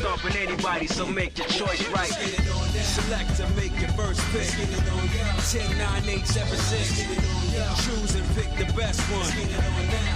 stomping anybody, so make your choice right. Select to make your first pick. 10, 9, 8, 7, 6. Choose and pick the best one.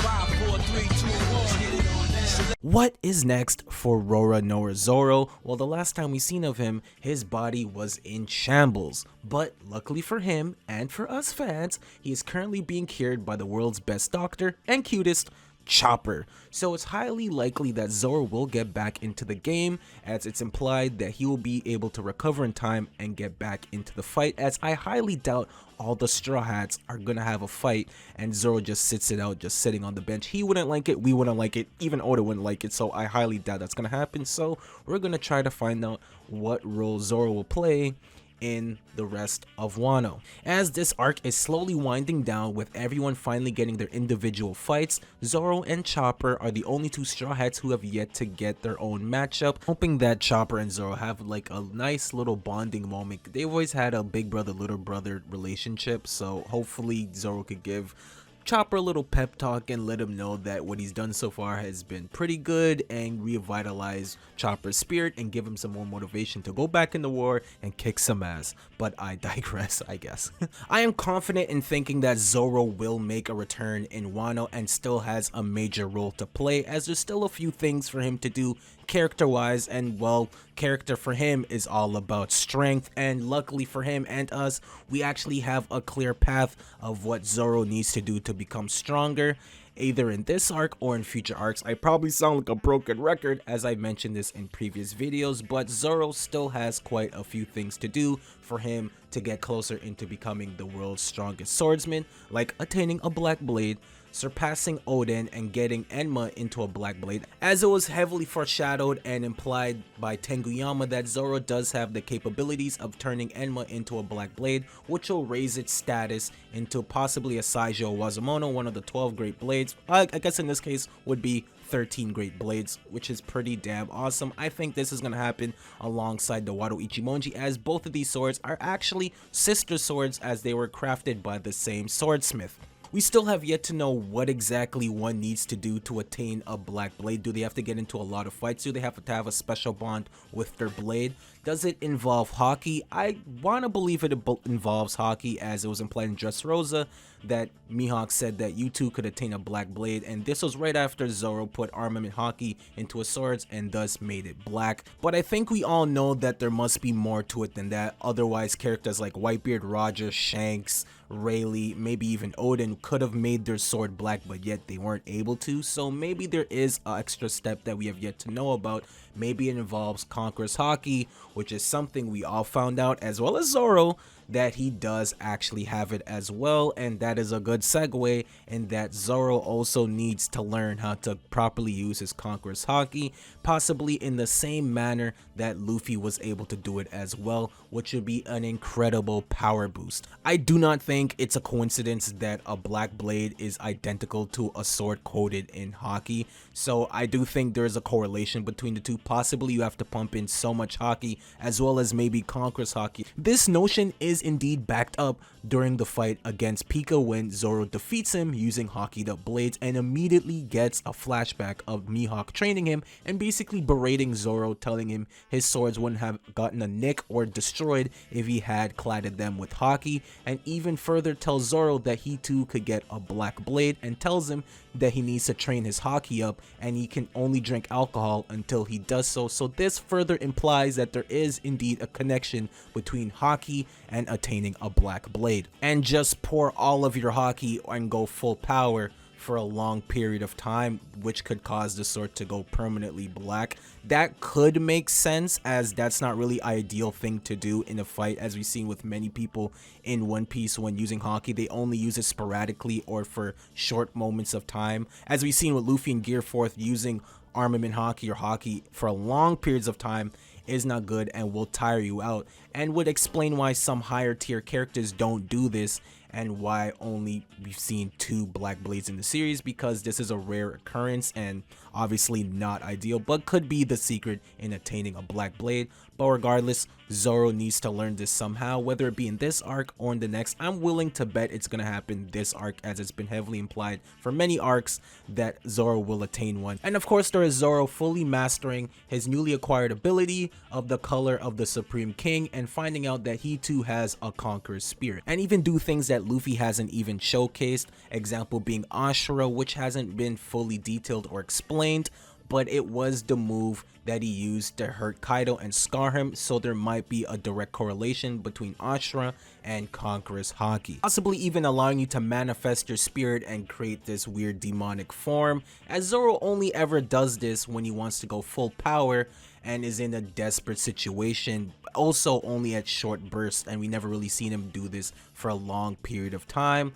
5, 4, 3, 2, 1. What is next for Roronoa Zoro? Well, the last time we seen of him, his body was in shambles. But luckily for him and for us fans, he is currently being cured by the world's best doctor and cutest, Chopper. So it's highly likely that Zoro will get back into the game, as it's implied that he will be able to recover in time and get back into the fight, as I highly doubt all the Straw Hats are gonna have a fight and Zoro just sits it out, just sitting on the bench. He wouldn't like it, we wouldn't like it, even Oda wouldn't like it, so I highly doubt that's gonna happen. So we're gonna try to find out what role Zoro will play in the rest of Wano. As this arc is slowly winding down with everyone finally getting their individual fights, Zoro and Chopper are the only two Straw Hats who have yet to get their own matchup, hoping that Chopper and Zoro have like a nice little bonding moment. They've always had a big brother little brother relationship, so hopefully Zoro could give Chopper a little pep talk and let him know that what he's done so far has been pretty good, and revitalize Chopper's spirit and give him some more motivation to go back in the war and kick some ass. But I digress, I guess. I am confident in thinking that Zoro will make a return in Wano and still has a major role to play, as there's still a few things for him to do character wise, and well, character for him is all about strength, and luckily for him and us, we actually have a clear path of what Zoro needs to do to become stronger, either in this arc or in future arcs. I probably sound like a broken record as I mentioned this in previous videos, but Zoro still has quite a few things to do for him to get closer into becoming the world's strongest swordsman, like attaining a black blade, surpassing Odin, and getting Enma into a black blade, as it was heavily foreshadowed and implied by Tenguyama that Zoro does have the capabilities of turning Enma into a black blade, which will raise its status into possibly a Saijo Wazumono, one of the 12 great blades. I guess in this case would be 13 great blades, which is pretty damn awesome. I think this is going to happen alongside the Wado Ichimonji, as both of these swords are actually sister swords, as they were crafted by the same swordsmith. We still have yet to know what exactly one needs to do to attain a black blade. Do they have to get into a lot of fights? Do they have to have a special bond with their blade? Does it involve hockey? I want to believe it involves hockey, as it was implied in Dressrosa that Mihawk said that you too could attain a black blade, and this was right after Zoro put armament hockey into his swords and thus made it black. But I think we all know that there must be more to it than that, otherwise characters like Whitebeard, Roger, Shanks, Rayleigh, maybe even Odin could have made their sword black, but yet they weren't able to. So maybe there is an extra step that we have yet to know about. Maybe it involves Conqueror's hockey, which is something we all found out, as well as Zoro, that he does actually have it as well. And that is a good segue in that Zoro also needs to learn how to properly use his Conqueror's hockey, possibly in the same manner that Luffy was able to do it as well, which would be an incredible power boost. I do not think it's a coincidence that a black blade is identical to a sword coated in hockey, so I do think there's a correlation between the two. Possibly you have to pump in so much hockey, as well as maybe Conqueror's hockey. This notion is indeed backed up during the fight against Pika, when Zoro defeats him using hockeyed up blades and immediately gets a flashback of Mihawk training him and basically berating Zoro, telling him his swords wouldn't have gotten a nick or destroyed if he had cladded them with hockey, and even further tells Zoro that he too could get a black blade, and tells him that he needs to train his hockey up and he can only drink alcohol until he does so. So this further implies that there is indeed a connection between hockey and attaining a black blade. And just pour all of your hockey and go full power for a long period of time, which could cause the sword to go permanently black. That could make sense, as that's not really ideal thing to do in a fight, as we've seen with many people in One Piece. When using hockey, they only use it sporadically or for short moments of time, as we've seen with Luffy and Gearforth. Using armament hockey or hockey for long periods of time is not good and will tire you out, and would explain why some higher tier characters don't do this, and why only we've seen 2 black blades in the series, because this is a rare occurrence and obviously not ideal, but could be the secret in attaining a black blade. But regardless, Zoro needs to learn this somehow, whether it be in this arc or in the next. I'm willing to bet it's gonna happen this arc, as it's been heavily implied for many arcs that Zoro will attain one. And of course, there is Zoro fully mastering his newly acquired ability of the color of the Supreme King and finding out that he too has a conqueror's spirit, and even do things that Luffy hasn't even showcased, example being Ashura, which hasn't been fully detailed or explained, but it was the move that he used to hurt Kaido and scar him, so there might be a direct correlation between Ashura and Conqueror's Haki, possibly even allowing you to manifest your spirit and create this weird demonic form, as Zoro only ever does this when he wants to go full power and is in a desperate situation, also only at short bursts, and we never really seen him do this for a long period of time.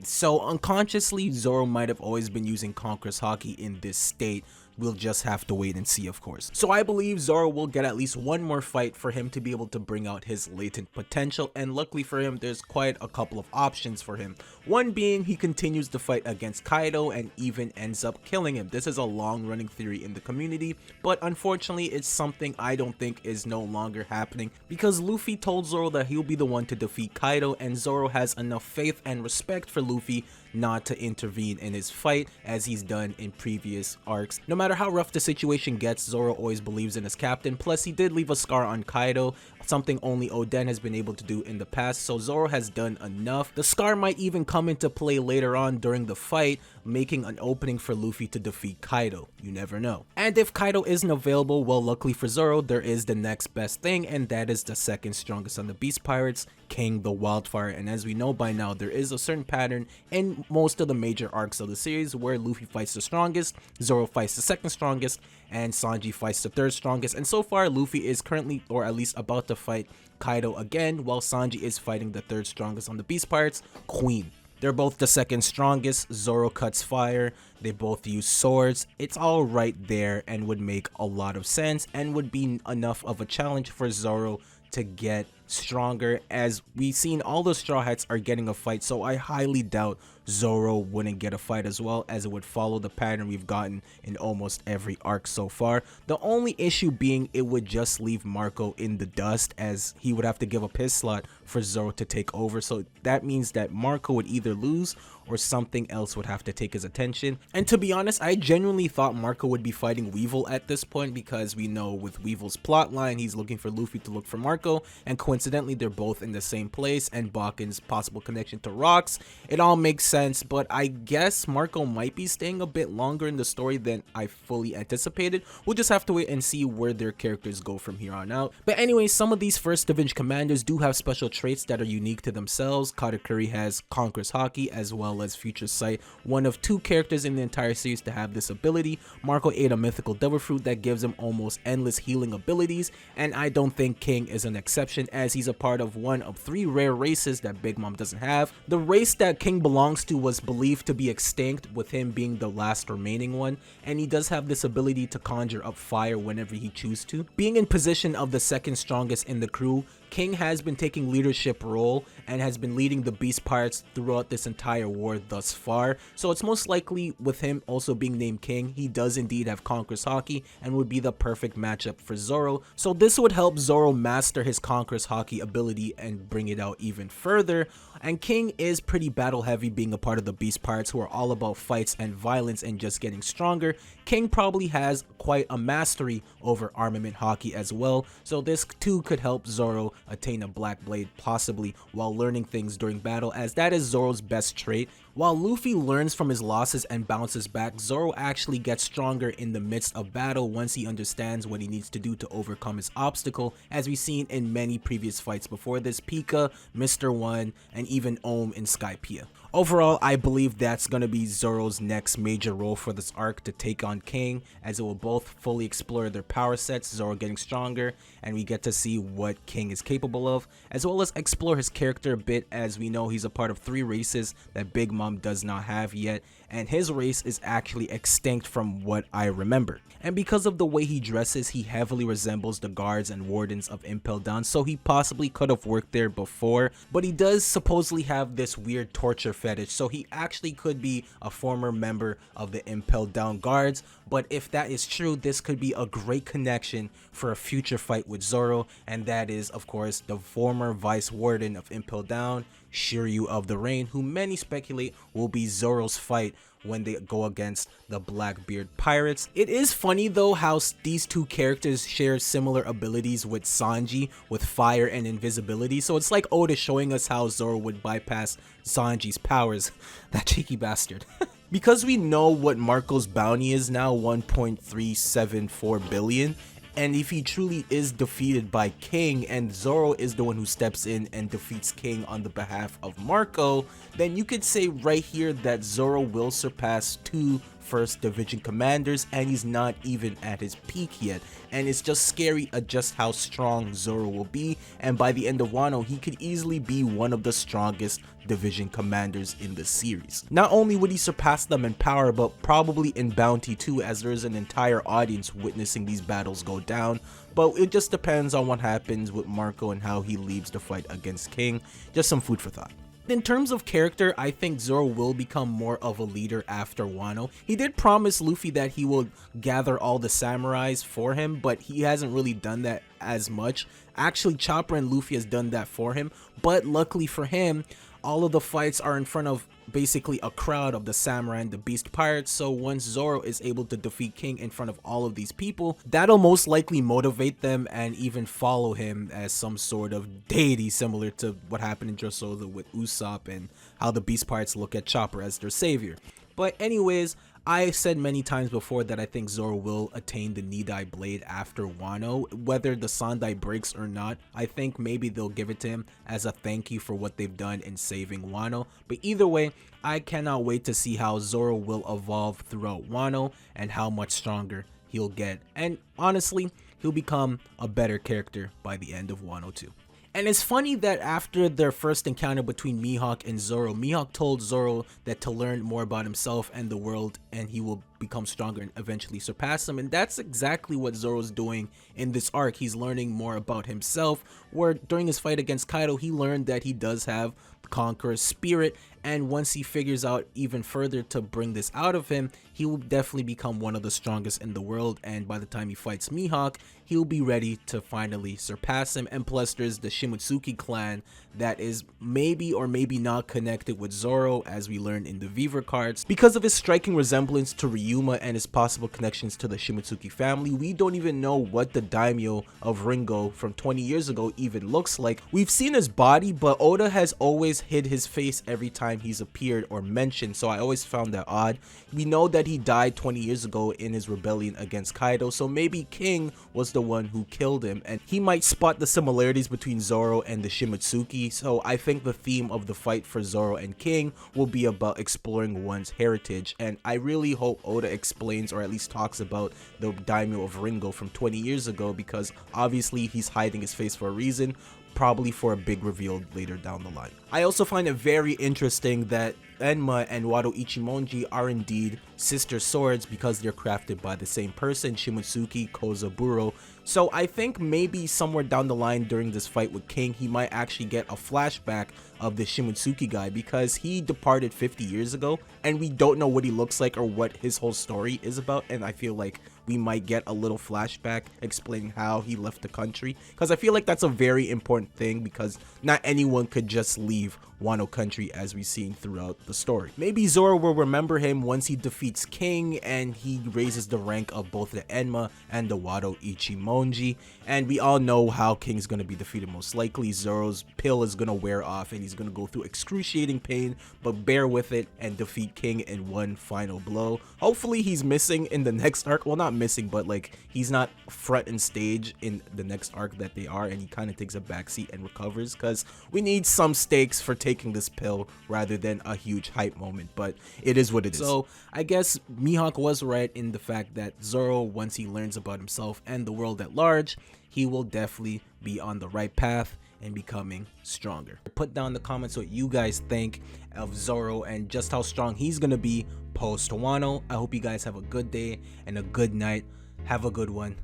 So unconsciously, Zoro might have always been using Conqueror's Haki in this state. We'll just have to wait and see, of course. So I believe Zoro will get at least one more fight for him to be able to bring out his latent potential, and luckily for him, there's quite a couple of options for him. One being he continues the fight against Kaido and even ends up killing him. This is a long-running theory in the community, but unfortunately it's something I don't think is no longer happening, because Luffy told Zoro that he'll be the one to defeat Kaido, and Zoro has enough faith and respect for Luffy not to intervene in his fight as he's done in previous arcs. No matter how rough the situation gets, Zoro always believes in his captain, plus he did leave a scar on Kaido, something only Oden has been able to do in the past, so Zoro has done enough. The scar might even come into play later on during the fight, making an opening for Luffy to defeat Kaido. You never know. And if Kaido isn't available, well, luckily for Zoro, there is the next best thing, and that is the second strongest on the Beast Pirates, King the Wildfire. And as we know by now, there is a certain pattern in most of the major arcs of the series where Luffy fights the strongest, Zoro fights the second strongest, and Sanji fights the third strongest. And so far, Luffy is currently, or at least about to fight Kaido again, while Sanji is fighting the third strongest on the Beast Pirates, Queen. They're both the second strongest. Zoro cuts fire, they both use swords. It's all right there and would make a lot of sense and would be enough of a challenge for Zoro to get stronger, as we've seen all the Straw Hats are getting a fight, so I highly doubt Zoro wouldn't get a fight as well, as it would follow the pattern we've gotten in almost every arc so far. The only issue being it would just leave Marco in the dust, as he would have to give up his slot for Zoro to take over, so that means that Marco would either lose or something else would have to take his attention. And to be honest, I genuinely thought Marco would be fighting Weevil at this point, because we know with Weevil's plotline, he's looking for Luffy to look for Marco, and coincidentally they're both in the same place, and Baku's possible connection to rocks, it all makes sense. But I guess Marco might be staying a bit longer in the story than I fully anticipated. We'll just have to wait and see where their characters go from here on out. But anyway, some of these first division commanders do have special traits that are unique to themselves. Katakuri has Conqueror's Haki, as well as Future Sight, one of 2 characters in the entire series to have this ability. Marco ate a mythical devil fruit that gives him almost endless healing abilities, and I don't think King is an exception, as he's a part of one of 3 rare races that Big Mom doesn't have. The race that King belongs to was believed to be extinct, with him being the last remaining one, and he does have this ability to conjure up fire whenever he chooses to. Being in position of the second strongest in the crew, King has been taking leadership role and has been leading the Beast Pirates throughout this entire war thus far, so it's most likely with him also being named King, he does indeed have Conqueror's Haki and would be the perfect matchup for Zoro. So this would help Zoro master his Conqueror's Haki ability and bring it out even further. And King is pretty battle heavy, being a part of the Beast Pirates who are all about fights and violence and just getting stronger. King probably has quite a mastery over armament Haki as well, so this too could help Zoro attain a Black Blade, possibly while learning things during battle, as that is Zoro's best trait. While Luffy learns from his losses and bounces back, Zoro actually gets stronger in the midst of battle once he understands what he needs to do to overcome his obstacle, as we've seen in many previous fights before this, Pika, Mr. One, and even Ohm in Skypiea. Overall, I believe that's going to be Zoro's next major role for this arc, to take on King, as it will both fully explore their power sets, Zoro getting stronger, and we get to see what King is capable of, as well as explore his character a bit, as we know he's a part of 3 races that Big Mom does not have yet, and his race is actually extinct from what I remember. And because of the way he dresses, he heavily resembles the guards and wardens of Impel Down, so he possibly could have worked there before, but he does supposedly have this weird torture fetish, so he actually could be a former member of the Impel Down guards. But if that is true, this could be a great connection for a future fight with Zoro, and that is of course the former vice warden of Impel Down, Shiryu of the Rain, who many speculate will be Zoro's fight when they go against the Blackbeard pirates. It is funny though how these two characters share similar abilities with Sanji with fire and invisibility, so it's like Oda showing us how Zoro would bypass Sanji's powers. That cheeky bastard. Because we know what Marco's bounty is now, 1.374 billion, and if he truly is defeated by King and Zoro is the one who steps in and defeats King on the behalf of Marco, then you could say right here that Zoro will surpass two first division commanders, and he's not even at his peak yet, and it's just scary at just how strong Zoro will be, and by the end of Wano he could easily be one of the strongest division commanders in the series. Not only would he surpass them in power, but probably in bounty too, as there is an entire audience witnessing these battles go down, but it just depends on what happens with Marco and how he leaves the fight against King. Just some food for thought. In terms of character, I think Zoro will become more of a leader after Wano. He did promise Luffy that he will gather all the samurais for him, but he hasn't really done that as much. Actually, Chopper and Luffy has done that for him, but luckily for him, all of the fights are in front of basically a crowd of the samurai and the beast pirates, so once Zoro is able to defeat King in front of all of these people, that'll most likely motivate them and even follow him as some sort of deity, similar to what happened in Dressrosa with Usopp and how the beast pirates look at Chopper as their savior. But anyways, I said many times before that I think Zoro will attain the Nidai Blade after Wano. Whether the Sandai breaks or not, I think maybe they'll give it to him as a thank you for what they've done in saving Wano. But either way, I cannot wait to see how Zoro will evolve throughout Wano and how much stronger he'll get. And honestly, he'll become a better character by the end of Wano too. And it's funny that after their first encounter between Mihawk and Zoro, Mihawk told Zoro that to learn more about himself and the world and he will become stronger and eventually surpass him. And that's exactly what Zoro's doing in this arc. He's learning more about himself, where during his fight against Kaido, he learned that he does have the conqueror's spirit, and once he figures out even further to bring this out of him, he will definitely become one of the strongest in the world, and by the time he fights Mihawk, he'll be ready to finally surpass him. And plus there's the Shimotsuki clan that is maybe or maybe not connected with Zoro, as we learned in the Viver cards. Because of his striking resemblance to Ryuma and his possible connections to the Shimotsuki family, we don't even know what the daimyo of Ringo from 20 years ago even looks like. We've seen his body, but Oda has always hid his face every time he's appeared or mentioned, so I always found that odd. We know that he died 20 years ago in his rebellion against Kaido, so maybe King was the one who killed him, and he might spot the similarities between Zoro and the Shimotsuki. So I think the theme of the fight for Zoro and King will be about exploring one's heritage, and I really hope Oda explains or at least talks about the daimyo of Ringo from 20 years ago, because obviously he's hiding his face for a reason, probably for a big reveal later down the line. I also find it very interesting that Enma and Wado Ichimonji are indeed sister swords because they're crafted by the same person, Shimotsuki Kozaburo. So I think maybe somewhere down the line during this fight with King, he might actually get a flashback of the Shimotsuki guy, because he departed 50 years ago and we don't know what he looks like or what his whole story is about, and I feel like we might get a little flashback explaining how he left the country, because I feel like that's a very important thing, because not anyone could just leave Wano country as we've seen throughout the story. Maybe Zoro will remember him once he defeats King and he raises the rank of both the Enma and the Wado Ichimonji, and we all know how King's gonna be defeated most likely. Zoro's pill is gonna wear off and he's gonna go through excruciating pain, but bear with it and defeat King in one final blow. Hopefully he's missing in the next arc. Well, not missing, but like he's not front and stage in the next arc that they are, and he kind of takes a backseat and recovers, because we need some stakes for taking this pill rather than a huge hype moment, but it is what it is. So I guess Mihawk was right in the fact that Zoro, once he learns about himself and the world at large, he will definitely be on the right path and becoming stronger. Put down in the comments what you guys think of Zoro and just how strong he's gonna be post Wano. I hope you guys have a good day and a good night. Have a good one.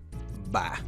Bye.